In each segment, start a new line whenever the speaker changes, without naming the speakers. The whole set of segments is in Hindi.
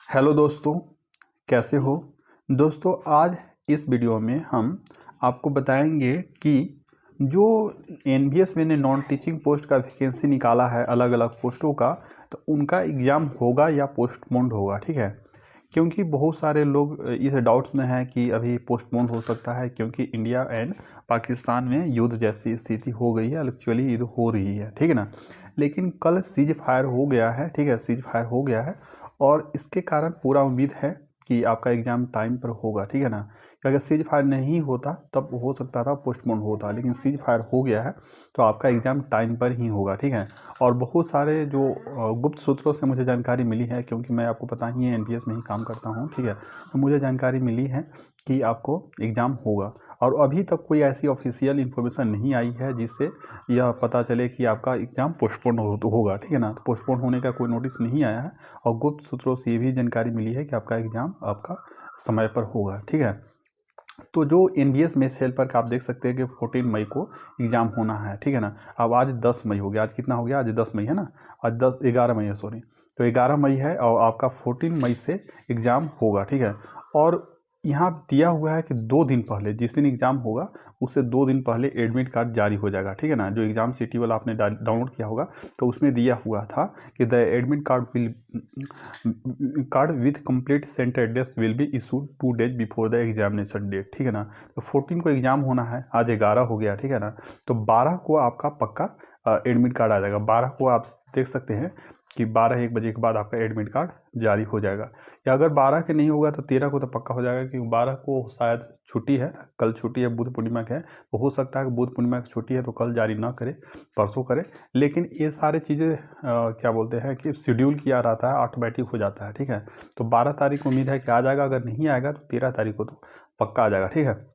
हेलो दोस्तों, कैसे हो। दोस्तों आज इस वीडियो में हम आपको बताएंगे कि जो एनवीएस ने नॉन टीचिंग पोस्ट का वैकेंसी निकाला है अलग अलग पोस्टों का, तो उनका एग्ज़ाम होगा या पोस्टपोन्ड होगा। ठीक है, क्योंकि बहुत सारे लोग इस डाउट्स में हैं कि अभी पोस्टपोन हो सकता है, क्योंकि इंडिया एंड पाकिस्तान में युद्ध जैसी स्थिति हो गई है। एक्चुअली युद्ध हो रही है, ठीक है ना। लेकिन कल सीज फायर हो गया है, ठीक है, सीज फायर हो गया है और इसके कारण पूरा उम्मीद है कि आपका एग्ज़ाम टाइम पर होगा, ठीक है ना। अगर सीज फायर नहीं होता तब हो सकता था पोस्टपोन होता, लेकिन सीज फायर हो गया है तो आपका एग्ज़ाम टाइम पर ही होगा, ठीक है। और बहुत सारे जो गुप्त सूत्रों से मुझे जानकारी मिली है, क्योंकि मैं आपको पता ही है एनवीएस में ही काम करता हूँ, ठीक है, तो मुझे जानकारी मिली है कि आपको एग्ज़ाम होगा। और अभी तक कोई ऐसी ऑफिशियल इन्फॉर्मेशन नहीं आई है जिससे यह पता चले कि आपका एग्ज़ाम पोस्टपोन होगा, ठीक है ना। तो पोस्टपोन होने का कोई नोटिस नहीं आया है और गुप्त सूत्रों से ये भी जानकारी मिली है कि आपका एग्ज़ाम आपका समय पर होगा, ठीक है। तो जो एनवीएस में हेल्पर का आप देख सकते हैं कि 14 मई को एग्ज़ाम होना है, ठीक है ना। अब आज 10 मई हो गया, आज कितना हो गया, आज 10 मई है ना, आज 11 मई है, सॉरी। तो 11 मई है और आपका 14 मई से एग्ज़ाम होगा, ठीक है। और यहाँ दिया हुआ है कि 2 दिन पहले, जिस दिन एग्ज़ाम होगा उससे 2 दिन पहले एडमिट कार्ड जारी हो जाएगा, ठीक है ना। जो एग्ज़ाम सिटी वाला आपने डाउनलोड किया होगा तो उसमें दिया हुआ था कि the admit card with complete centre address will be issued 2 days before the examination date, ठीक है ना। तो 14 को एग्ज़ाम होना है, आज 11 हो गया, ठीक है ना। तो 12 को आपका पक्का एडमिट कार्ड आ जाएगा। 12 को आप देख सकते हैं कि 1 बजे के बाद आपका एडमिट कार्ड जारी हो जाएगा। या अगर 12 के नहीं होगा तो 13 को तो पक्का हो जाएगा, क्योंकि 12 को शायद छुट्टी है, कल छुट्टी है, बुद्ध पूर्णिमा की है, तो हो सकता है कि बुद्ध पूर्णिमा की छुट्टी है तो कल जारी ना करे, परसों करे। लेकिन ये सारे चीज़ें क्या बोलते हैं कि शेड्यूल किया रहता है, ऑटोमेटिक हो जाता है, ठीक है। तो 12 तारीख को उम्मीद है कि आ जाएगा, अगर नहीं आएगा तो 13 तारीख को तो पक्का आ जाएगा, ठीक है।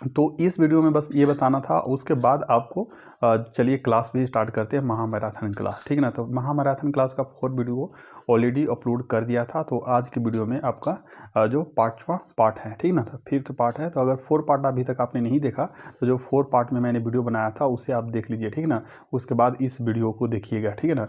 तो इस वीडियो में बस ये बताना था। उसके बाद आपको चलिए क्लास भी स्टार्ट करते हैं, महामैराथन क्लास, ठीक है ना। तो महामैराथन क्लास का 4 वीडियो ऑलरेडी अपलोड कर दिया था। तो आज के वीडियो में आपका जो 5वां पार्ट है, ठीक ना, तो 5th पार्ट है। तो अगर 4 पार्ट अभी तक आपने नहीं देखा तो जो 4 पार्ट में मैंने वीडियो बनाया था उसे आप देख लीजिए, ठीक ना। उसके बाद इस वीडियो को देखिएगा, ठीक है ना।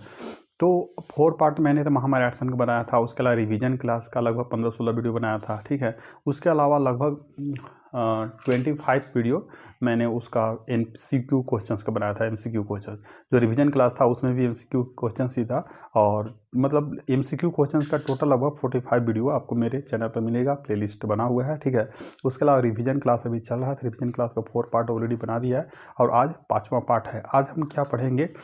तो 4 पार्ट मैंने तो महामैराथन का बनाया था, उसके अलावा रिवीजन क्लास का लगभग 15-16 वीडियो बनाया था, ठीक है। उसके अलावा लगभग 25 वीडियो मैंने उसका MCQ क्वेश्चंस का बनाया था। MCQ क्वेश्चन जो रिवीजन क्लास था उसमें भी MCQ क्वेश्चंस ही था, और मतलब MCQ क्वेश्चंस का टोटल लगभग 45 वीडियो आपको मेरे चैनल पर मिलेगा, प्लेलिस्ट बना हुआ है, ठीक है। उसके अलावा रिवीजन क्लास अभी चल रहा है, रिवीजन क्लास का 4 पार्ट ऑलरेडी बना दिया है और आज 5वां पार्ट है। आज हम क्या पढ़ेंगे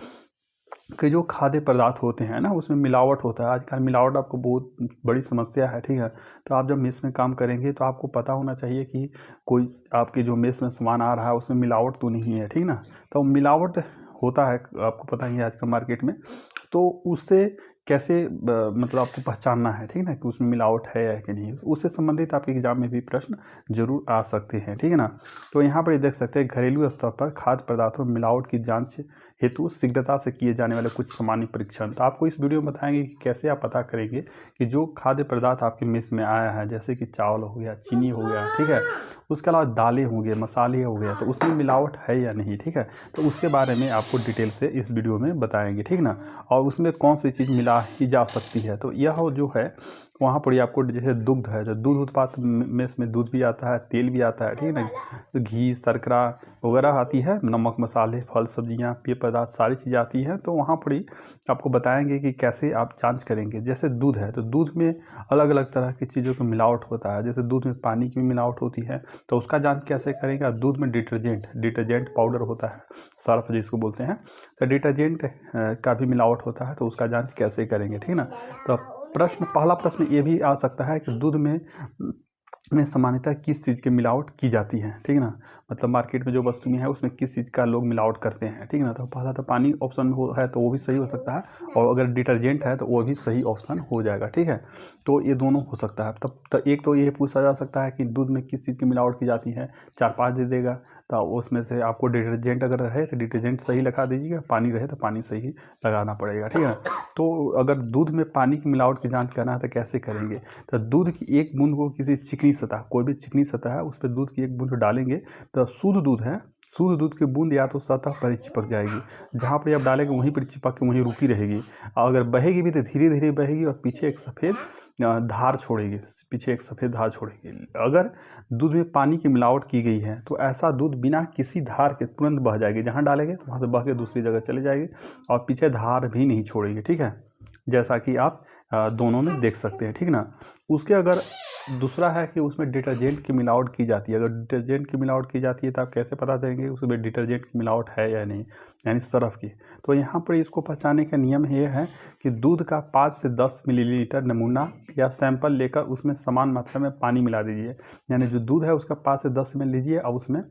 कि जो खाद्य पदार्थ होते हैं ना उसमें मिलावट होता है। आजकल मिलावट आपको बहुत बड़ी समस्या है, ठीक है। तो आप जब मेस में काम करेंगे तो आपको पता होना चाहिए कि कोई आपके जो मेस में सामान आ रहा है उसमें मिलावट तो नहीं है, ठीक ना। तो मिलावट होता है, आपको पता ही है आजकल मार्केट में। तो उससे कैसे मतलब आपको पहचानना है, ठीक ना, कि उसमें मिलावट है या कि नहीं। उससे संबंधित आपके एग्जाम में भी प्रश्न जरूर आ सकते हैं, ठीक है ना। तो यहाँ पर ये देख सकते हैं, घरेलू स्तर पर खाद्य पदार्थों में मिलावट की जांच हेतु शीघ्रता से किए जाने वाले कुछ सामान्य परीक्षण। तो आपको इस वीडियो में बताएंगे कि कैसे आप पता करेंगे कि जो खाद्य पदार्थ आपके मेस में आया है, जैसे कि चावल हो गया, चीनी हो गया, ठीक है, उसके अलावा दालें हो गए, मसाले हो गए, तो उसमें मिलावट है या नहीं, ठीक है। तो उसके बारे में आपको डिटेल से इस वीडियो में बताएंगे, ठीक ना। और उसमें कौन सी चीज़ मिला ही जा सकती है। तो यह जो है वहाँ पर ही आपको, जैसे दुग्ध है तो दूध उत्पाद में इसमें दूध भी आता है, तेल भी आता है, ठीक है ना, घी, शर्करा वगैरह आती है, नमक, मसाले, फल, सब्जियाँ, पेय पदार्थ, सारी चीज़ें आती हैं। तो वहाँ पर ही आपको बताएंगे कि कैसे आप जांच करेंगे। जैसे दूध है तो दूध में अलग अलग तरह की चीज़ों का मिलावट होता है। जैसे दूध में पानी की भी मिलावट होती है, तो उसका जांच कैसे करेंगे। दूध में डिटर्जेंट पाउडर होता है, सर्फ जिसको बोलते हैं, तो डिटर्जेंट का भी मिलावट होता है, तो उसका जांच कैसे करेंगे, ठीक है ना। तो पहला प्रश्न ये भी आ सकता है कि दूध में सामान्यतः किस चीज़ की मिलावट की जाती है, ठीक है ना। मतलब मार्केट में जो वस्तुएं हैं उसमें किस चीज़ का लोग मिलावट करते हैं, ठीक है ना। तो पहला तो पानी ऑप्शन है तो वो भी सही हो सकता है, और अगर डिटर्जेंट है तो वो भी सही ऑप्शन हो जाएगा, ठीक है। तो ये दोनों हो सकता है। तब एक तो ये पूछा जा सकता है कि दूध में किस चीज़ की मिलावट की जाती है, 4-5 दे देगा, तो उसमें से आपको डिटर्जेंट अगर रहे तो डिटर्जेंट सही लगा दीजिएगा, पानी रहे तो पानी सही लगाना पड़ेगा, ठीक है। तो अगर दूध में पानी की मिलावट की जांच करना है तो कैसे करेंगे। तो दूध की एक बूंद को किसी चिकनी सतह, कोई भी चिकनी सतह है उस पर दूध की एक बूंद डालेंगे तो शुद्ध दूध है शुद्ध दूध की बूंद या तो सतह पर ही चिपक जाएगी, जहाँ पर आप डालेंगे वहीं पर चिपक के वहीं रुकी रहेगी। अगर बहेगी भी तो धीरे धीरे बहेगी और पीछे एक सफ़ेद धार छोड़ेगी, पीछे एक सफ़ेद धार छोड़ेगी। अगर दूध में पानी की मिलावट की गई है तो ऐसा दूध बिना किसी धार के तुरंत बह जाएगी, जहाँ डालेंगे तो वहाँ से बह के दूसरी जगह चली जाएगी और पीछे धार भी नहीं छोड़ेगी। ठीक है, जैसा कि आप दोनों में देख सकते हैं। ठीक ना। उसके अगर दूसरा है कि उसमें डिटर्जेंट की मिलावट की जाती है। अगर डिटर्जेंट की मिलावट की जाती है तो आप कैसे पता चलेंगे उसमें डिटर्जेंट की मिलावट है या नहीं, यानी सरफ की। तो यहाँ पर इसको पहचानने का नियम ये है कि दूध का 5 से 10 मिलीलीटर नमूना या सैंपल लेकर उसमें समान मात्रा में पानी मिला दीजिए। यानी जो दूध है उसका 5 से 10 ml लीजिए और उसमें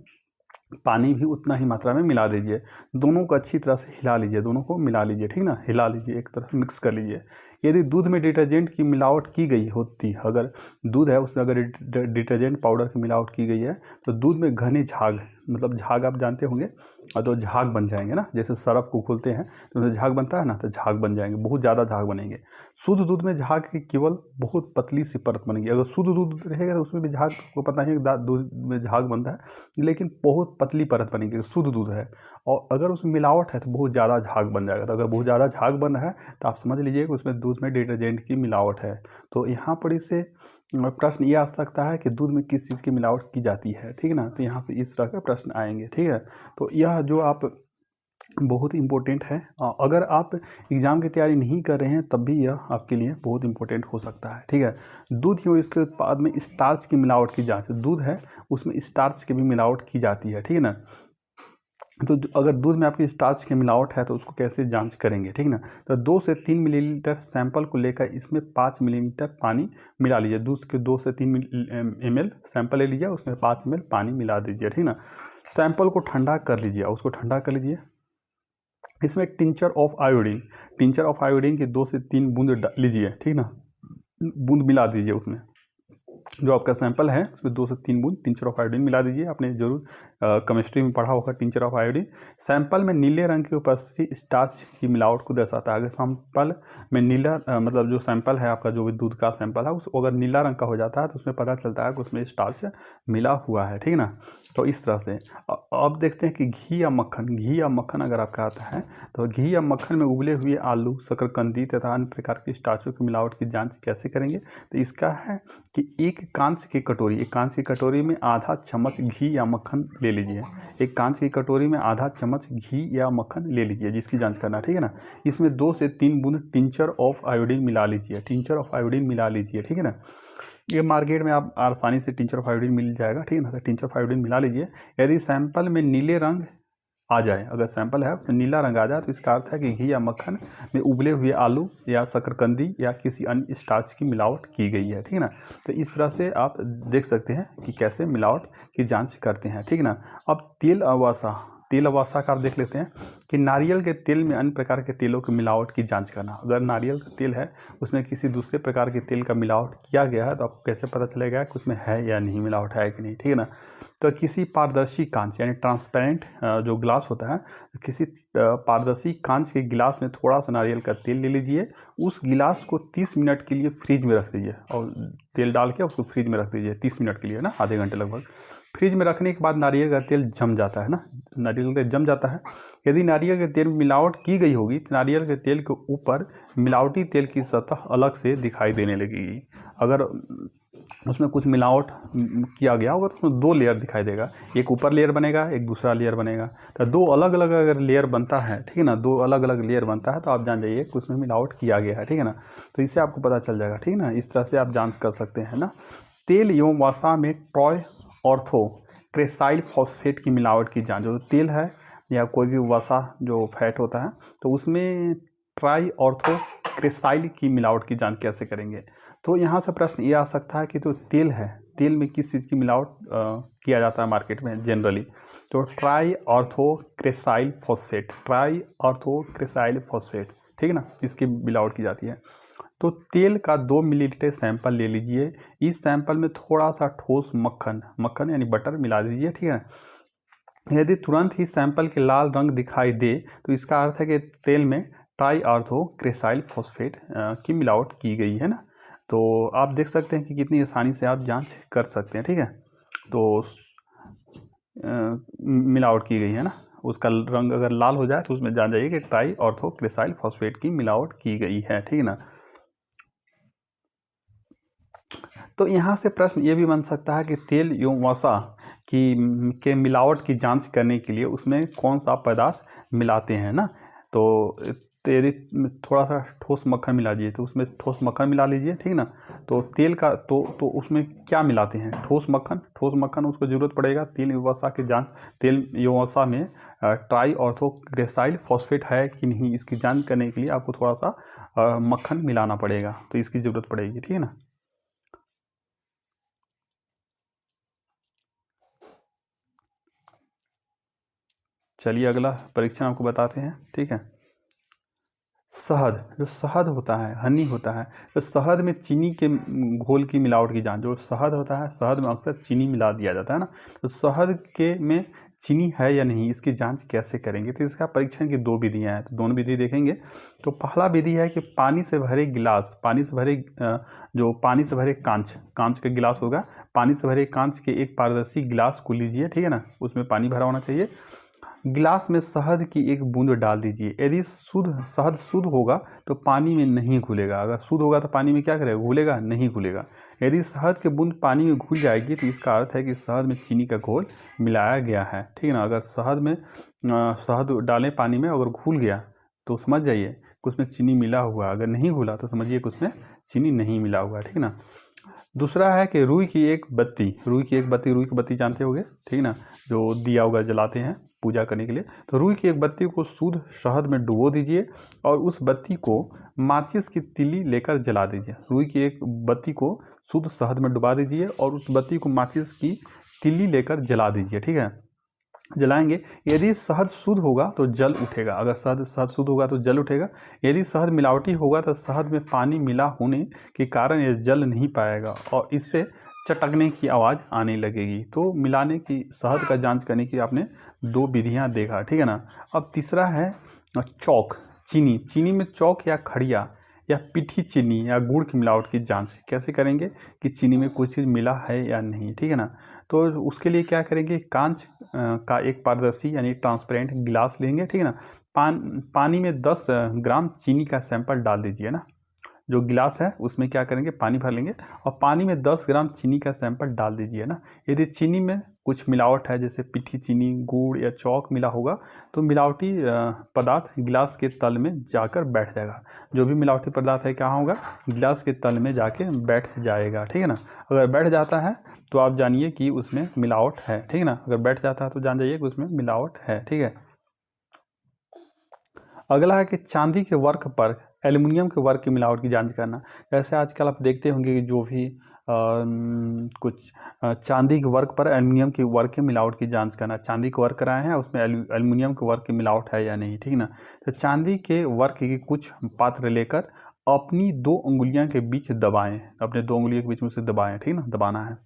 पानी भी उतना ही मात्रा में मिला दीजिए। दोनों को अच्छी तरह से हिला लीजिए, दोनों को मिला लीजिए। ठीक ना, हिला लीजिए, एक तरफ मिक्स कर लीजिए। यदि दूध में डिटर्जेंट की मिलावट की गई होती, अगर दूध है उसमें अगर डिटर्जेंट पाउडर की मिलावट की गई है तो दूध में घने झाग, मतलब झाग आप जानते होंगे, और तो झाग बन जाएंगे ना, जैसे सरफ को खोलते हैं तो उसमें झाग बनता है ना, तो झाग बन जाएंगे, बहुत ज़्यादा झाग बनेंगे। शुद्ध दूध में झाग की केवल बहुत पतली सी परत बनेगी। अगर शुद्ध दूध रहेगा तो उसमें भी झाग को पता है कि दूध में झाग बनता है, लेकिन बहुत पतली परत बनेगी, शुद्ध दूध है। और अगर उसमें मिलावट है तो बहुत ज़्यादा झाग बन जाएगा। तो अगर बहुत ज़्यादा झाग बन रहा है तो आप समझ लीजिए कि उसमें दूध में डिटर्जेंट की मिलावट है। तो यहाँ पर इससे प्रश्न ये आ सकता है कि दूध में किस चीज़ की मिलावट की जाती है। ठीक है ना, तो यहाँ से इस तरह का प्रश्न आएंगे। ठीक है, तो यह जो आप बहुत इंपॉर्टेंट है। अगर आप एग्ज़ाम की तैयारी नहीं कर रहे हैं तब भी यह आपके लिए बहुत इंपॉर्टेंट हो सकता है। ठीक है, दूध एवं इसके उत्पाद में स्टार्च की मिलावट की जांच, दूध है उसमें स्टार्च की भी मिलावट की जाती है। ठीक है ना, तो अगर दूध में आपकी स्टार्च की मिलावट है तो उसको कैसे जांच करेंगे। ठीक ना, तो 2 से 3 मिलीलीटर सैंपल को लेकर इसमें 5 मिलीलीटर पानी मिला लीजिए। दूध के 2 से 3 ml सैंपल ले लीजिए, उसमें 5 ml पानी मिला दीजिए। ठीक ना, सैंपल को ठंडा कर लीजिए, उसको ठंडा कर लीजिए। इसमें टिंचर ऑफ आयोडीन की 2 से 3 बूंद लीजिए। ठीक ना, बूंद मिला दीजिए उसमें, जो आपका सैंपल है उसमें 2 से 3 बूंद टिंचर ऑफ आयोडीन मिला दीजिए। आपने जरूर केमिस्ट्री में पढ़ा होगा टिंचर ऑफ आयोडीन। सैंपल में नीले रंग की उपस्थिति स्टार्च की मिलावट को दर्शाता है। अगर सैंपल में नीला मतलब जो सैंपल है आपका, जो भी दूध का सैंपल है, उस अगर नीला रंग का हो जाता है तो उसमें पता चलता है कि उसमें स्टार्च मिला हुआ है। ठीक है ना, तो इस तरह से अब देखते हैं कि घी या मक्खन अगर आपका आता है तो घी या मक्खन में उबले हुए आलू, शकरकंदी तथा अन्य प्रकार के स्टार्चों की मिलावट की जाँच कैसे करेंगे। तो इसका है कि एक कांच की कटोरी में आधा चम्मच घी या मक्खन ले लीजिए। एक कांच की कटोरी में आधा चम्मच घी या मक्खन ले लीजिए, जिसकी जांच करना। ठीक है ना, इसमें 2 से 3 बूंद टिंचर ऑफ आयोडीन मिला लीजिए। ठीक है ना, ये मार्केट में आप आसानी से टिंचर ऑफ आयोडीन मिल जाएगा। ठीक है ना, तो टिंचर ऑफ आयोडीन मिला लीजिए। यदि सैंपल में नीले रंग आ जाए, अगर सैंपल है उसमें नीला रंग आ जाए तो इसका अर्थ है कि घी या मक्खन में उबले हुए आलू या शकरकंदी या किसी अन्य स्टार्च की मिलावट की गई है। ठीक है ना, तो इस तरह से आप देख सकते हैं कि कैसे मिलावट की जांच करते हैं। ठीक है ना, अब तेल अवासा का आप देख लेते हैं कि नारियल के तेल में अन्य प्रकार के तेलों की मिलावट की जांच करना। अगर नारियल का तेल है उसमें किसी दूसरे प्रकार के तेल का मिलावट किया गया है तो आपको कैसे पता चलेगा कि उसमें है या नहीं, मिलावट है कि नहीं। ठीक है ना, तो किसी पारदर्शी कांच यानी ट्रांसपेरेंट जो ग्लास होता है, किसी पारदर्शी कांच के गिलास में थोड़ा सा नारियल का तेल ले लीजिए। उस गिलास को 30 मिनट के लिए फ्रिज में रख दीजिए और तेल डाल के उसको फ्रिज में रख दीजिए 30 मिनट के लिए ना, आधे घंटे लगभग। फ्रिज में रखने के बाद नारियल का तेल जम जाता है ना, नारियल का तेल जम जाता है। यदि नारियल के तेल में मिलावट की गई होगी तो नारियल के तेल के ऊपर मिलावटी तेल की सतह अलग से दिखाई देने लगेगी। अगर उसमें कुछ मिलावट किया गया होगा तो उसमें 2 लेयर दिखाई देगा, एक ऊपर लेयर बनेगा, एक दूसरा लेयर बनेगा। तो 2 अलग अलग अगर लेयर बनता है, ठीक है ना, 2 अलग अलग लेयर बनता है तो आप जान जाइए कि उसमें मिलावट किया गया है। ठीक है ना, तो इससे आपको पता चल जाएगा। ठीक है ना, इस तरह से आप जांच कर सकते हैं ना। तेल एवं वसा में ट्राई ऑर्थो क्रेसाइल फॉस्फेट की मिलावट की जाँच, जो तेल है या कोई भी वसा जो फैट होता है तो उसमें ट्राई ऑर्थो क्रेसाइल की मिलावट की जाँच कैसे करेंगे। तो यहाँ से प्रश्न ये आ सकता है कि तो तेल है, तेल में किस चीज़ की मिलावट किया जाता है मार्केट में जनरली, तो ट्राई ऑर्थो क्रेसाइल फॉस्फेट, ठीक है ना, इसकी मिलावट की जाती है। तो तेल का 2 मिलीलीटर सैंपल ले लीजिए। इस सैंपल में थोड़ा सा ठोस मक्खन यानी बटर मिला दीजिए। ठीक है, यदि तुरंत ही सैंपल के लाल रंग दिखाई दे तो इसका अर्थ है कि तेल में ट्राई ऑर्थो क्रेसाइल फॉस्फेट की मिलावट की गई है ना। तो आप देख सकते हैं कि कितनी आसानी से आप जांच कर सकते हैं। ठीक है, तो मिलावट की गई है ना, उसका रंग अगर लाल हो जाए तो उसमें जान जाइए कि ट्राई ऑर्थोक्रेसाइल फॉस्फेट की मिलावट की गई है, ठीक है ना। तो यहाँ से प्रश्न ये भी बन सकता है कि तेल एवं वसा के मिलावट की जांच करने के लिए उसमें कौन सा पदार्थ मिलाते हैं ना। तो यदि थोड़ा सा ठोस मक्खन मिला दीजिए तो उसमें ठोस मक्खन मिला लीजिए, ठीक ना। तो तेल का तो उसमें क्या मिलाते हैं, ठोस मक्खन उसको ज़रूरत पड़ेगा। तेल एवं वसा की जाँच, तेल एवं वसा में ट्राई ऑर्थोक्रेसाइल फॉस्फेट है कि नहीं, इसकी जाँच करने के लिए आपको थोड़ा सा मक्खन मिलाना पड़ेगा, तो इसकी ज़रूरत पड़ेगी, ठीक है ना। चलिए अगला परीक्षण आपको बताते हैं, ठीक है। शहद, जो शहद होता है, हनी होता है, तो शहद में चीनी के घोल की मिलावट की जांच। जो शहद होता है, शहद में अक्सर चीनी मिला दिया जाता है ना, तो शहद के में चीनी है या नहीं, इसकी जांच कैसे करेंगे। तो इसका परीक्षण की दो विधियां हैं, तो दोनों विधि देखेंगे। तो पहला विधि है कि पानी से भरे गिलास, पानी से भरे कांच का गिलास होगा, पानी से भरे कांच के एक पारदर्शी गिलास को लीजिए, ठीक है ना, उसमें पानी भरा होना चाहिए। गिलास में शहद की एक बूंद डाल दीजिए। यदि शहद शुद्ध होगा तो पानी में नहीं घुलेगा। अगर शुद्ध होगा तो पानी में क्या करेगा, घुलेगा नहीं घुलेगा। यदि शहद की बूंद पानी में घुल जाएगी तो इसका अर्थ है कि शहद में चीनी का घोल मिलाया गया है, ठीक है ना। अगर शहद डालें पानी में, अगर घुल गया तो समझ जाइए कि उसमें चीनी मिला हुआ, अगर नहीं घुला तो समझिए कि उसमें चीनी नहीं मिला हुआ, ठीक है ना। दूसरा है कि रुई की बत्ती जानते होंगे, ठीक ना, जो दिया वगैरह जलाते हैं पूजा करने के लिए। तो रुई की एक बत्ती को शुद्ध शहद में डुबो दीजिए और उस बत्ती को माचिस की तिल्ली लेकर जला दीजिए। रुई की एक बत्ती को शुद्ध शहद में डुबा दीजिए और उस बत्ती को माचिस की तिल्ली लेकर जला दीजिए, ठीक है। जलाएंगे, यदि शहद शुद्ध होगा तो जल उठेगा। अगर शहद शुद्ध होगा तो जल उठेगा। यदि शहद मिलावटी होगा तो शहद में पानी मिला होने के कारण यह जल नहीं पाएगा और इससे चटकने की आवाज़ आने लगेगी। तो मिलाने की, शहद का जांच करने की आपने दो विधियां देखा, ठीक है ना। अब तीसरा है चौक, चीनी में चौक या खड़िया या पीठी चीनी या गुड़ की मिलावट की जांच कैसे करेंगे कि चीनी में कुछ चीज़ मिला है या नहीं, ठीक है ना। तो उसके लिए क्या करेंगे, कांच का एक पारदर्शी यानी ट्रांसपेरेंट गिलास लेंगे, ठीक है ना। पानी में 10 ग्राम चीनी का सैंपल डाल दीजिए ना। जो गिलास है उसमें क्या करेंगे, पानी भर लेंगे और पानी में 10 ग्राम चीनी का सैंपल डाल दीजिए ना। यदि चीनी में कुछ मिलावट है, जैसे पीठी चीनी, गुड़ या चौक मिला होगा, तो मिलावटी पदार्थ गिलास के तल में जाकर बैठ जाएगा। जो भी मिलावटी पदार्थ है क्या होगा, गिलास के तल में जाके बैठ जाएगा, ठीक है ना। अगर बैठ जाता है तो आप जानिए कि उसमें मिलावट है, ठीक है ना। अगर बैठ जाता है तो जान जाइए कि उसमें मिलावट है, ठीक है। अगला है कि चांदी के वर्क पर एल्युमिनियम के वर्क की मिलावट की जांच करना। जैसे आजकल आप देखते होंगे कि जो भी कुछ चांदी के वर्क पर एल्युमिनियम के वर्क की मिलावट की जांच करना। चांदी के वर्क कराए हैं, उसमें एल्युमिनियम के वर्क की मिलावट है या नहीं, ठीक ना। तो चांदी के वर्क की कुछ पात्र लेकर अपनी 2 उंगलियां के बीच दबाएं, अपने 2 उंगलियों के बीच में से दबाएं, ठीक ना, दबाना है।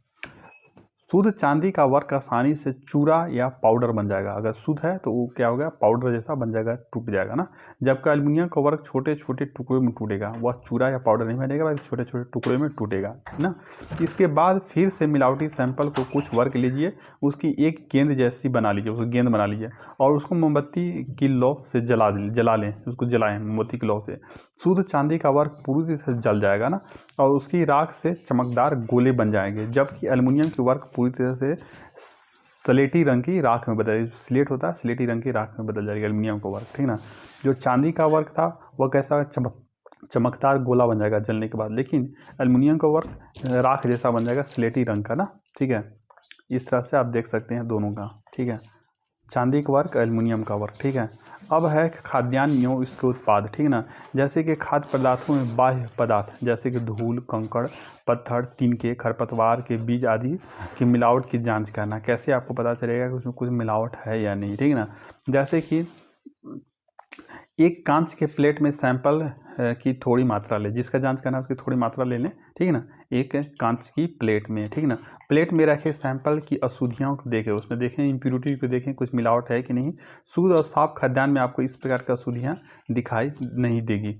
शुद्ध चांदी का वर्क आसानी से चूरा या पाउडर बन जाएगा। अगर शुद्ध है तो वो क्या होगा, पाउडर जैसा बन जाएगा, टूट जाएगा ना। जबकि एल्युमिनियम का वर्क छोटे छोटे टुकड़ों में टूटेगा, वह चूरा या पाउडर नहीं बनेगा, बल्कि छोटे छोटे टुकड़े में टूटेगा ना। इसके बाद फिर से मिलावटी सैंपल को कुछ वर्क लीजिए, उसकी एक गेंद जैसी बना लीजिए, उसको गेंद बना लीजिए और उसको मोमबत्ती की लौ से जला लें, उसको जलाएं मोमबत्ती की लौ से। शुद्ध चांदी का वर्क पूरी तरह से जल जाएगा ना और उसकी राख से चमकदार गोले बन जाएंगे। जबकि एल्युमिनियम की वर्क पूरी तरह से स्लेटी रंग की राख में बदल, स्लेट होता है, स्लेटी रंग की राख में बदल जाएगा एल्युमिनियम का वर्क, ठीक ना। जो चांदी का वर्क था वह कैसा, चमकदार गोला बन जाएगा जलने के बाद, लेकिन एल्युमिनियम का वर्क राख जैसा बन जाएगा, स्लेटी रंग का ना, ठीक है। इस तरह से आप देख सकते हैं दोनों का, ठीक है, चांदी का वर्क, एल्युमिनियम का वर्क, ठीक है। अब है खाद्यान्न एवं इसके उत्पाद, ठीक ना। जैसे कि खाद्य पदार्थों में बाह्य पदार्थ जैसे कि धूल, कंकड़, पत्थर, तिनके, खरपतवार के बीज आदि की मिलावट की जांच करना। कैसे आपको पता चलेगा कि उसमें कुछ मिलावट है या नहीं, ठीक है ना। जैसे कि एक कांच के प्लेट में सैंपल की थोड़ी मात्रा लें, जिसका जांच करना है उसकी थोड़ी मात्रा ले लें, ठीक है ना। एक कांच की प्लेट में, ठीक है ना, प्लेट में रखे सैंपल की अशुद्धियों को देखें, उसमें देखें इम्प्यूरिटी को देखें, कुछ मिलावट है कि नहीं। शुद्ध और साफ खाद्यान्न में आपको इस प्रकार की अशुद्धियाँ दिखाई नहीं देगी।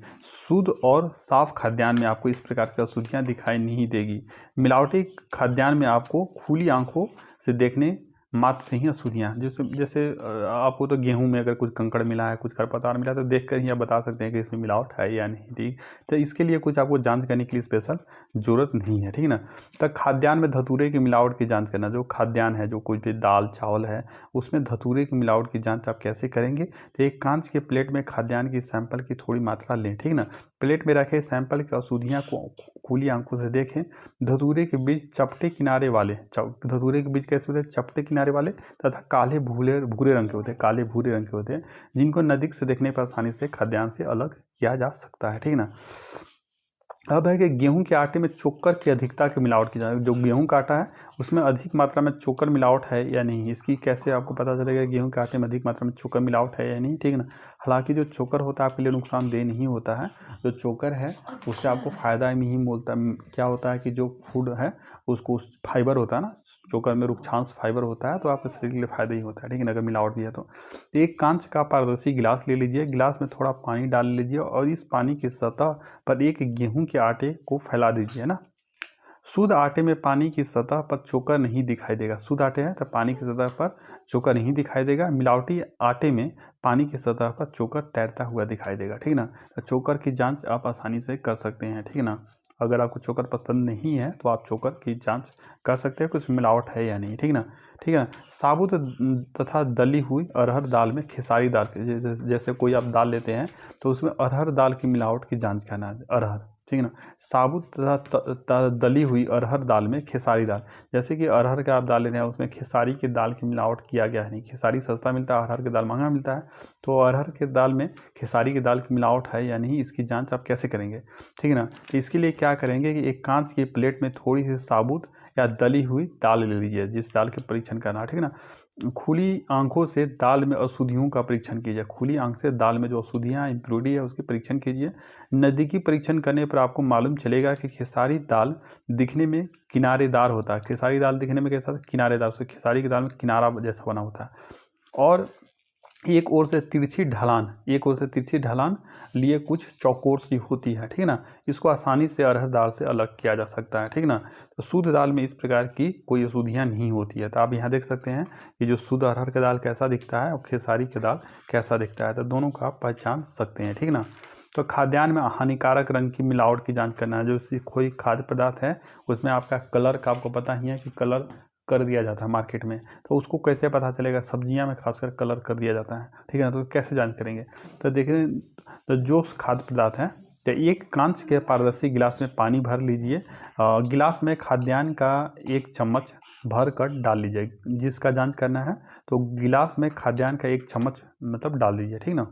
शुद्ध और साफ खाद्यान्न में आपको इस प्रकार की अशुद्धियाँ दिखाई नहीं देगी। मिलावटी खाद्यान्न में आपको खुली आंखों से देखने मात्र से ही अशुद्धियाँ, जैसे जैसे आपको तो गेहूं में अगर कुछ कंकड़ मिला है, कुछ खरपतवार मिला है, तो देख कर ही आप बता सकते हैं कि इसमें मिलावट है या नहीं, ठीक। तो इसके लिए कुछ आपको जांच करने के लिए स्पेशल जरूरत नहीं है, ठीक ना। तो खाद्यान्न में धतूरे की मिलावट की जांच करना, जो खाद्यान्न है, जो कोई भी दाल चावल है, उसमें धतूरे की मिलावट की जांच आप कैसे करेंगे। तो एक कांच के प्लेट में खाद्यान्न की सैंपल की थोड़ी मात्रा लें, ठीक ना। प्लेट में रखे सैंपल की अशुद्धियाँ को खुली आंखों से देखें। धतूरे के बीज चपटे किनारे वाले, धतूरे के बीज कैसे होते हैं, चपटे किनारे वाले तथा काले भूरे रंग के होते हैं, काले भूरे रंग के होते हैं, जिनको नज़दीक से देखने पर आसानी से खाद्यान्न से अलग किया जा सकता है, ठीक ना। अब है कि गेहूं के आटे में चोकर की अधिकता की मिलावट की जाए, जो गेहूं का आटा है उसमें अधिक मात्रा में चोकर मिलावट है या नहीं, इसकी कैसे आपको पता चलेगा गेहूं के आटे में अधिक मात्रा में चोकर मिलावट है या नहीं, ठीक ना। हालांकि जो चोकर होता है आपके लिए नुकसानदेह नहीं होता है, जो चोकर है उससे आपको फ़ायदा में ही मिलता है। क्या होता है कि जो फूड है उसको फाइबर होता है ना, चोकर में रुक्षांश फाइबर होता है, तो आपके शरीर के लिए फ़ायदा ही होता है, ठीक है ना, अगर मिलावट भी है तो। एक कांच का पारदर्शी गिलास ले लीजिए, गिलास में थोड़ा पानी डाल लीजिए और इस पानी की सतह पर एक गेहूं के आटे को फैला दीजिए ना। शुद्ध आटे में पानी की सतह पर चोकर नहीं दिखाई देगा, शुद्ध आटे है तो पानी की सतह पर चोकर नहीं दिखाई देगा, मिलावटी आटे में पानी की सतह पर चोकर तैरता हुआ दिखाई देगा, ठीक ना। तो चोकर की जांच आप आसानी से कर सकते हैं, ठीक ना। अगर आपको चोकर पसंद नहीं है तो आप चोकर की जांच कर सकते हैं कुछ मिलावट है या नहीं, ठीक ना, ठीक है। साबुत तथा दली हुई अरहर दाल में खेसारी दाल, जैसे कोई आप दाल लेते हैं तो उसमें अरहर दाल की मिलावट की जांच करना है, अरहर, ठीक है ना। साबुत तथा दली हुई अरहर दाल में खेसारी दाल, जैसे कि अरहर का आप दाल ले रहे हैं उसमें खेसारी की दाल की मिलावट किया गया है नहीं, खेसारी सस्ता मिलता है, अरहर की दाल महंगा मिलता है, तो अरहर के दाल में खेसारी की दाल की मिलावट है या नहीं, इसकी जांच आप कैसे करेंगे, ठीक है ना। तो इसके लिए क्या करेंगे कि एक कांच की प्लेट में थोड़ी सी साबुत या दली हुई दाल ले लीजिए, जिस दाल के परीक्षण करना, ठीक है ना। खुली आंखों से दाल में अशुद्धियों का परीक्षण कीजिए, खुली आंख से दाल में जो अशुद्धियाँ इम्प्योरिटी है उसकी परीक्षण कीजिए। नज़दीकी परीक्षण करने पर आपको मालूम चलेगा कि खेसारी दाल दिखने में किनारेदार होता है, खेसारी दाल दिखने में कैसा, किनारेदार, उससे खेसारी की दाल में किनारा जैसा बना होता है, और एक ओर से तिरछी ढलान लिए कुछ चौकोर सी होती है, ठीक है ना। इसको आसानी से अरहर दाल से अलग किया जा सकता है, ठीक ना। तो शुद्ध दाल में इस प्रकार की कोई अशुद्धियाँ नहीं होती है। तो आप यहाँ देख सकते हैं कि जो शुद्ध अरहर का दाल कैसा दिखता है और खेसारी की दाल कैसा दिखता है, तो दोनों का आप पहचान सकते हैं, ठीक ना। तो खाद्यान्न में हानिकारक रंग की मिलावट की जांच करना है, जो कोई खाद्य पदार्थ है उसमें आपका कलर का आपको पता ही है कि कलर कर दिया जाता है मार्केट में, तो उसको कैसे पता चलेगा, सब्जियां में खासकर कलर कर दिया जाता है, ठीक है ना। तो कैसे जांच करेंगे, तो देखिए, तो जो खाद्य पदार्थ है, तो एक कांच के पारदर्शी गिलास में पानी भर लीजिए, गिलास में खाद्यान्न का एक चम्मच भर कर डाल लीजिए, जिसका जांच करना है तो गिलास में खाद्यान्न का एक चम्मच मतलब डाल दीजिए, ठीक ना,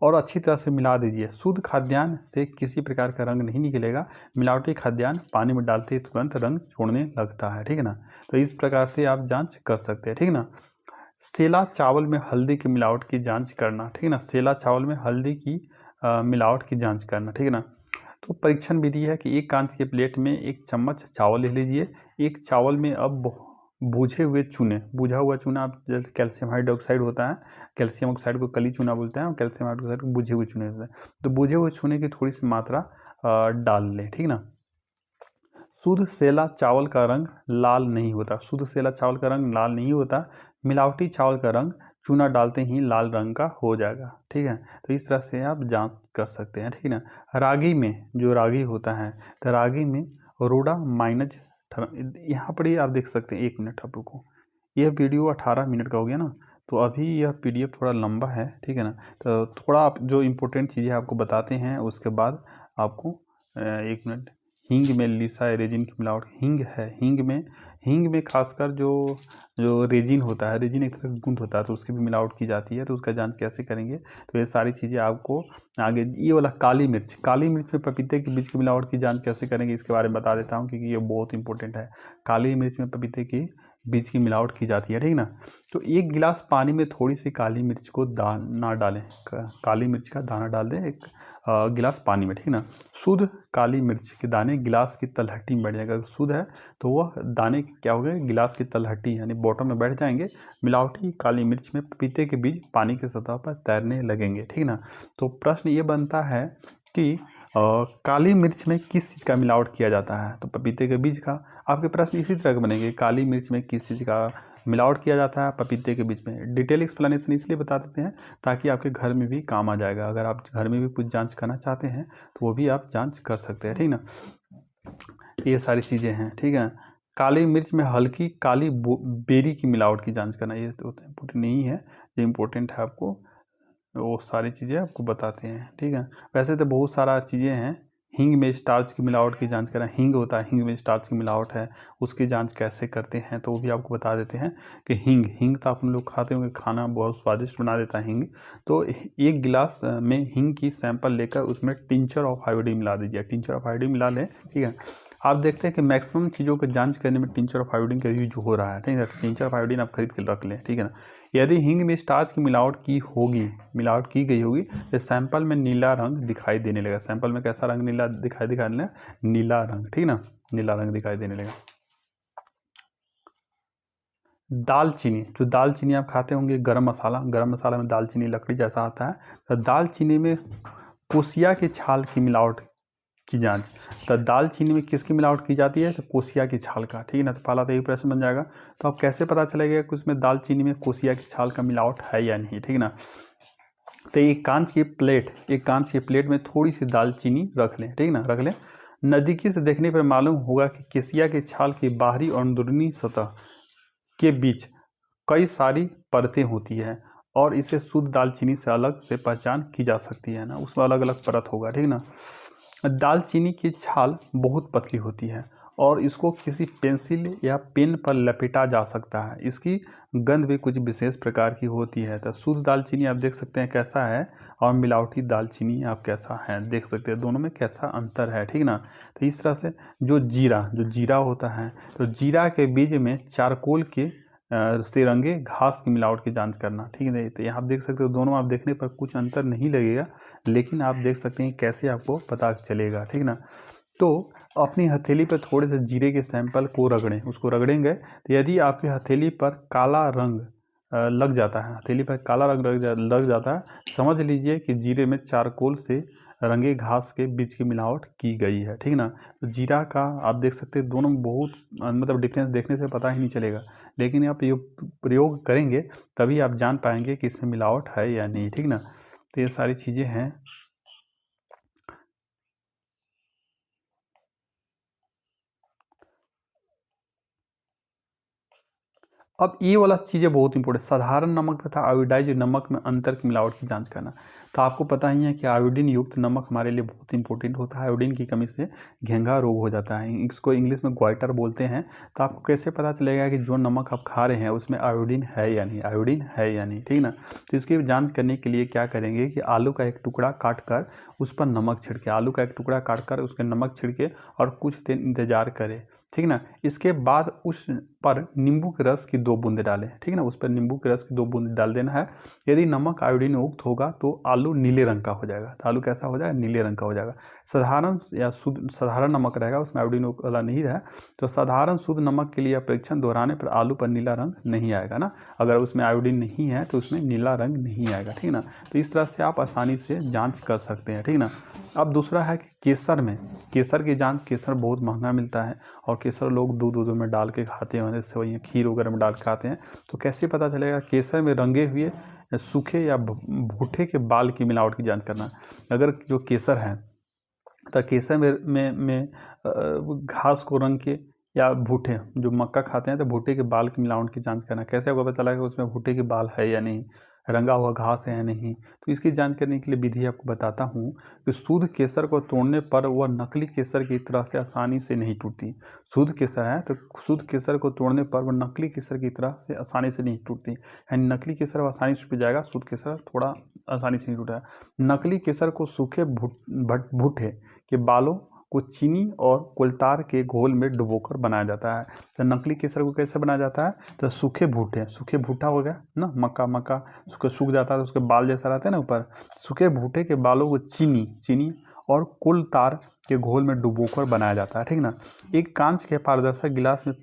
और अच्छी तरह से मिला दीजिए। शुद्ध खाद्यान्न से किसी प्रकार का रंग नहीं निकलेगा, मिलावटी खाद्यान्न पानी में डालते ही तुरंत रंग छोड़ने लगता है, ठीक है ना। तो इस प्रकार से आप जांच कर सकते हैं, ठीक है ना। सेला चावल में हल्दी की मिलावट की जांच करना, ठीक है ना, सेला चावल में हल्दी की मिलावट की जांच करना, ठीक है ना। तो परीक्षण विधि है कि एक कांच के प्लेट में एक चम्मच चावल ले लीजिए, एक चावल में अब बूझे हुए चूने, बूझा हुआ चूना, आप जैसे कैल्शियम हाइड्रोक्साइड होता है, कैल्शियम ऑक्साइड को कली चूना बोलते हैं और कैल्शियम हाइड्रोक्साइड को बूझे हुए चूने होते हैं, तो बूझे हुए चूने की थोड़ी सी मात्रा डाल लें, ठीक ना। शुद्ध सेला चावल का रंग लाल नहीं होता, शुद्ध सेला चावल का रंग लाल नहीं होता, मिलावटी चावल का रंग चूना डालते ही लाल रंग का हो जाएगा, ठीक है। तो इस तरह से आप जांच कर सकते हैं, ठीक है ना। रागी में, जो रागी होता है, तो रागी में रोडा माइनज, यहाँ पर ही आप देख सकते हैं, 1 मिनट आप रुको, यह वीडियो 18 मिनट का हो गया ना, तो अभी यह PDF थोड़ा लंबा है, ठीक है ना। तो थोड़ा आप जो इम्पोर्टेंट चीज़ें आपको बताते हैं उसके बाद आपको 1 मिनट। हींग में लीसा रेजिन की मिलावट, हींग में खासकर जो रेजिन होता है, रेजिन एक तरह का गुंद होता है, तो उसकी भी मिलावट की जाती है, तो उसका जांच कैसे करेंगे, तो ये सारी चीज़ें आपको आगे। ये वाला काली मिर्च में पपीते के बीज की मिलावट की जांच कैसे करेंगे, इसके बारे में बता देता हूँ, क्योंकि ये बहुत इंपॉर्टेंट है। काली मिर्च में पपीते की बीज की मिलावट की जाती है, ठीक ना। तो 1 गिलास पानी में थोड़ी सी काली मिर्च को दाना डालें, काली मिर्च का दाना डाल दें 1 गिलास पानी में, ठीक ना। शुद्ध काली मिर्च के दाने गिलास की तलहटी में बैठ जाएगा, अगर शुद्ध है तो वह दाने क्या हो गए, गिलास की तलहटी यानी बॉटम में बैठ जाएंगे, मिलावटी काली मिर्च में पपीते के बीज पानी की सतह पर तैरने लगेंगे, ठीक ना। तो प्रश्न ये बनता है कि काली मिर्च में किस चीज़ का मिलावट किया जाता है, तो पपीते के बीज का। आपके प्रश्न इसी तरह के बनेंगे, काली मिर्च में किस चीज़ का मिलावट किया जाता है पपीते के बीच में। डिटेल एक्सप्लेनेशन इसलिए बता देते हैं ताकि आपके घर में भी काम आ जाएगा। अगर आप घर में भी कुछ जांच करना चाहते हैं तो वो भी आप जांच कर सकते हैं, ठीक ना। ये सारी चीज़ें हैं, ठीक है। काली मिर्च में हल्की काली बेरी की मिलावट की जांच करना, ये तो इम्पोर्टेंट नहीं है, ये इम्पोर्टेंट है आपको, वो सारी चीज़ें आपको बताते हैं, ठीक है। वैसे तो बहुत सारा चीज़ें हैं। हींग में स्टार्च की मिलावट की जांच करें, हींग होता है, हींग में स्टार्च की मिलावट है, उसकी जांच कैसे करते हैं तो वो भी आपको बता देते हैं कि हींग तो आप लोग खाते होंगे, खाना बहुत स्वादिष्ट बना देता है हींग। तो 1 गिलास में हींग की सैंपल लेकर उसमें टिंचर ऑफ आयोडीन मिला दीजिए, टिंचर ऑफ आयोडीन मिला लें, ठीक है। आप देखते हैं कि मैक्सिमम चीज़ों को जांच करने में टिंचर ऑफ आयोडीन का यूज हो रहा है, ठीक है। टिंचर ऑफ आयोडीन आप खरीद के रख लें, ठीक है ना। यदि हींग में स्टार्च की मिलावट की गई होगी तो सैंपल में नीला रंग दिखाई देने लगेगा। सैंपल में कैसा रंग नीला दिखाई नीला रंग, ठीक ना, नीला रंग दिखाई देने लगेगा। दालचीनी, जो दालचीनी आप खाते होंगे, गरम मसाला में दालचीनी लकड़ी जैसा आता है, तो दालचीनी में कोसिया के छाल की मिलावट की जांच। तो दालचीनी में किसकी मिलावट की जाती है, तो कोसिया की छाल का, ठीक है ना। तो पहला तो यही प्रश्न बन जाएगा। तो आप कैसे पता चलेगा कि उसमें दालचीनी में कोसिया की छाल का मिलावट है या नहीं, ठीक ना। तो एक कांच की प्लेट में थोड़ी सी दालचीनी रख लें, ठीक ना, रख लें। नज़दीकी से देखने पर मालूम होगा कि केसिया की छाल की बाहरी और अंदरूनी सतह के बीच कई सारी परतें होती हैं और इसे शुद्ध दालचीनी से अलग से पहचान की जा सकती है ना, उसमें अलग अलग परत होगा, ठीक ना। दालचीनी की छाल बहुत पतली होती है और इसको किसी पेंसिल या पेन पर लपेटा जा सकता है। इसकी गंध भी कुछ विशेष प्रकार की होती है। तो शुद्ध दालचीनी आप देख सकते हैं कैसा है और मिलावटी दालचीनी आप कैसा है देख सकते हैं, दोनों में कैसा अंतर है, ठीक ना। तो इस तरह से जो जीरा होता है, तो जीरा के बीज में चारकोल के से रंगे घास की मिलावट की जांच करना, ठीक है। तो यहाँ आप देख सकते हो, दोनों आप देखने पर कुछ अंतर नहीं लगेगा, लेकिन आप देख सकते हैं कैसे आपको पता चलेगा, ठीक ना। तो अपनी हथेली पर थोड़े से जीरे के सैंपल को रगड़ें, उसको रगड़ेंगे तो यदि आपकी हथेली पर काला रंग लग जाता है, हथेली पर काला रंग लग जाता है, समझ लीजिए कि जीरे में चारकोल से रंगे घास के बीज की मिलावट की गई है, ठीक ना। तो जीरा का आप देख सकते हैं, दोनों में बहुत मतलब डिफरेंस देखने से पता ही नहीं चलेगा, लेकिन आप प्रयोग करेंगे तभी आप जान पाएंगे कि इसमें मिलावट है या नहीं, ठीक ना। तो ये सारी चीज़ें हैं। अब ये वाला चीज़ें बहुत इंपॉर्टेंट, साधारण नमक तथा आयोडाइज नमक में अंतर की मिलावट की जांच करना। तो आपको पता ही है कि आयोडीन युक्त नमक हमारे लिए बहुत इंपॉर्टेंट होता है। आयोडीन की कमी से घेंघा रोग हो जाता है, इसको इंग्लिश में ग्वाइटर बोलते हैं। तो आपको कैसे पता चलेगा कि जो नमक आप खा रहे हैं उसमें आयोडीन है या नहीं, ठीक ना। तो इसकी जाँच करने के लिए क्या करेंगे कि आलू का एक टुकड़ा काट कर उस पर नमक छिड़के, उसके नमक छिड़के और कुछ दिन इंतजार करें, ठीक ना। इसके बाद उस पर नींबू के रस की 2 बूंदे डालें, ठीक ना, उस पर नींबू के रस की 2 बूंद डाल देना है। यदि नमक आयोडीन युक्त होगा तो आलू नीले रंग का हो जाएगा। तो आलू कैसा हो जाएगा, नीले रंग का हो जाएगा। साधारण नमक रहेगा, उसमें आयोडीन वाला नहीं रहा, तो साधारण शुद्ध नमक के लिए परीक्षण दोहराने पर आलू पर नीला रंग नहीं आएगा ना। अगर उसमें आयोडीन नहीं है तो उसमें नीला रंग नहीं आएगा, ठीक ना। तो इस तरह से आप आसानी से जाँच कर सकते हैं, ठीक ना। अब दूसरा है कि केसर की जाँच, केसर बहुत महंगा मिलता है और केसर लोग दूध में डाल के खाते हैं, जैसे वही खीर वगैरह में डाल के खाते हैं। तो कैसे पता चलेगा, केसर में रंगे हुए सूखे या भुट्टे के बाल की मिलावट की जांच करना। अगर जो केसर है तो केसर में घास को रंग के या भुट्टे, जो मक्का खाते हैं तो भुट्टे के बाल की मिलावट की जांच करना। कैसे आपको पता चलेगा उसमें भुट्टे के बाल है या नहीं, रंगा हुआ घास है या नहीं। तो इसकी जांच करने के लिए विधि आपको बताता हूँ कि शुद्ध केसर को तोड़ने पर वह नकली केसर की तरह से आसानी से नहीं टूटती। शुद्ध केसर है तो शुद्ध केसर को तोड़ने पर वह नकली केसर की तरह से आसानी से नहीं टूटती, यानी नकली केसर आसानी से टूट जाएगा, शुद्ध केसर थोड़ा आसानी से नहीं टूटा। नकली केसर को सूखे भुट्टे के बालों को चीनी और कोलतार के घोल में डुबोकर बनाया जाता है। तो नकली केसर को कैसे बनाया जाता है, तो सूखे भुट्टा हो गया ना, मक्का सूख जाता है तो उसके बाल जैसा रहता है ना ऊपर, सूखे भुट्टे के बालों को चीनी और कोलतार के घोल में डुबोकर बनाया जाता है, ठीक ना। एक कांच के पारदर्शी गिलास में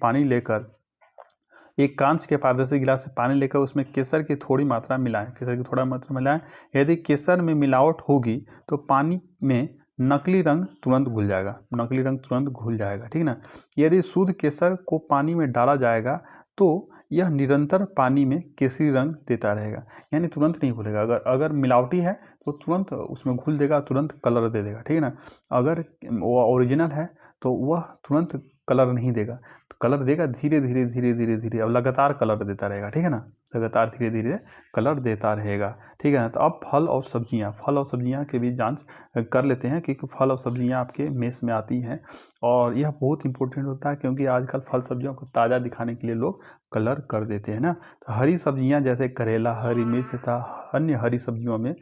पानी लेकर उसमें केसर की थोड़ी मात्रा मिलाएं। यदि केसर में मिलावट होगी तो पानी में नकली रंग तुरंत घुल जाएगा, ठीक ना। यदि शुद्ध केसर को पानी में डाला जाएगा तो यह निरंतर पानी में केसरी रंग देता रहेगा, यानी तुरंत नहीं घुलेगा। अगर मिलावटी है तो तुरंत उसमें घुल देगा, तुरंत कलर दे देगा, ठीक है ना। अगर वो ओरिजिनल है तो वह तुरंत कलर नहीं देगा, तो कलर देगा धीरे धीरे धीरे धीरे धीरे, अब लगातार कलर देता रहेगा, ठीक है ना, लगातार धीरे धीरे कलर देता रहेगा, ठीक है ना। तो अब फल और सब्जियां के भी जांच कर लेते हैं कि फल और सब्जियां आपके मेस में आती हैं, और यह बहुत इंपॉर्टेंट होता है क्योंकि आजकल फल सब्जियों को ताज़ा दिखाने के लिए लोग कलर कर देते हैं ना। तो हरी सब्जियां जैसे करेला, हरी मिर्च तथा अन्य हरी सब्जियों में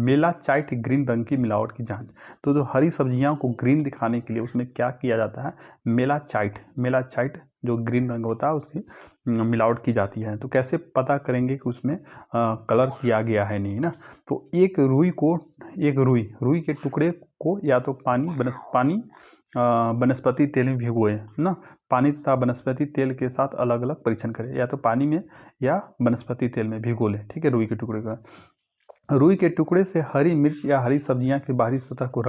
मेलाचाइट ग्रीन रंग की मिलावट की जांच। तो जो हरी सब्जियां को ग्रीन दिखाने के लिए उसमें क्या किया जाता है, मेलाचाइट जो ग्रीन रंग होता है उसकी मिलावट की जाती है। तो कैसे पता करेंगे कि उसमें कलर किया गया है नहीं ना। तो एक रुई के टुकड़े को या तो वनस्पति तेल में भिगोए ना, पानी तथा वनस्पति तेल के साथ अलग अलग परीक्षण करें, या तो पानी में या वनस्पति तेल में भिगो लें, ठीक है। रुई के टुकड़े से हरी मिर्च या हरी सब्जियां की बाहरी सतह को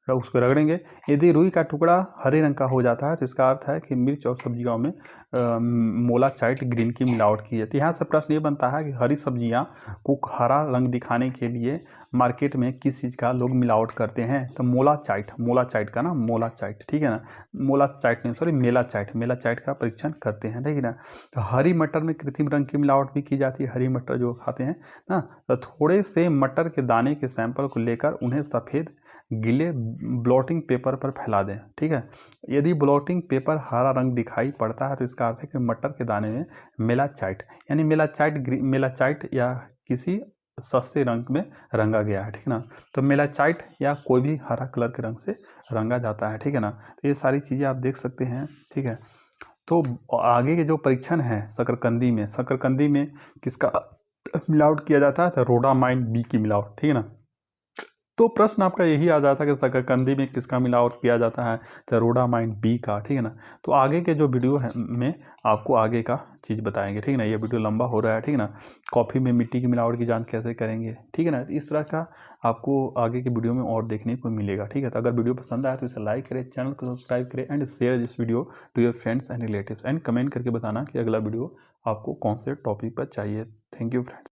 उसको रगड़ेंगे। यदि रुई का टुकड़ा हरे रंग का हो जाता है तो इसका अर्थ है कि मिर्च और सब्जियों में मोलाचाइट ग्रीन की मिलावट की है। तो यहाँ से प्रश्न ये बनता है कि हरी सब्जियां को हरा रंग दिखाने के लिए मार्केट में किस चीज़ का लोग मिलावट करते हैं, तो मोलाचाइट का ना, मोलाचाइट, ठीक है ना, मेलाचाइट का परीक्षण करते हैं, ठीक है ना। तो हरी मटर में कृत्रिम रंग की मिलावट भी की जाती है, हरी मटर जो खाते हैं ना। तो थोड़े से मटर के दाने के सैंपल को लेकर उन्हें सफ़ेद गीले ब्लॉटिंग पेपर पर फैला दें, ठीक है। यदि ब्लॉटिंग पेपर हरा रंग दिखाई पड़ता है तो इसका अर्थ है कि मटर के दाने में मेलाचाइट या किसी सस्ते रंग में रंगा गया है, ठीक है ना। तो मेलाचाइट या कोई भी हरा कलर के रंग से रंगा जाता है, ठीक है ना। तो ये सारी चीज़ें आप देख सकते हैं, ठीक है। तो आगे के जो परीक्षण है शकरकंदी में किसका मिलावट किया जाता है, तो रोडामाइन बी की मिलावट, ठीक है ना। तो प्रश्न आपका यही आ जाता है कि शकरकंदी में किसका मिलावट किया जाता है, तो रोडामाइन बी का, ठीक है ना। तो आगे के जो वीडियो है में आपको आगे का चीज़ बताएंगे, ठीक है ना। ये वीडियो लंबा हो रहा है, ठीक है ना। कॉफ़ी में मिट्टी की मिलावट की जांच कैसे करेंगे, ठीक है ना। इस तरह का आपको आगे के वीडियो में और देखने को मिलेगा, ठीक है। तो अगर वीडियो पसंद आए तो इसे लाइक करें, चैनल को सब्सक्राइब करें and share this video to your friends and relatives, and comment करके बताना कि अगला वीडियो आपको कौन से टॉपिक पर चाहिए। Thank you friends.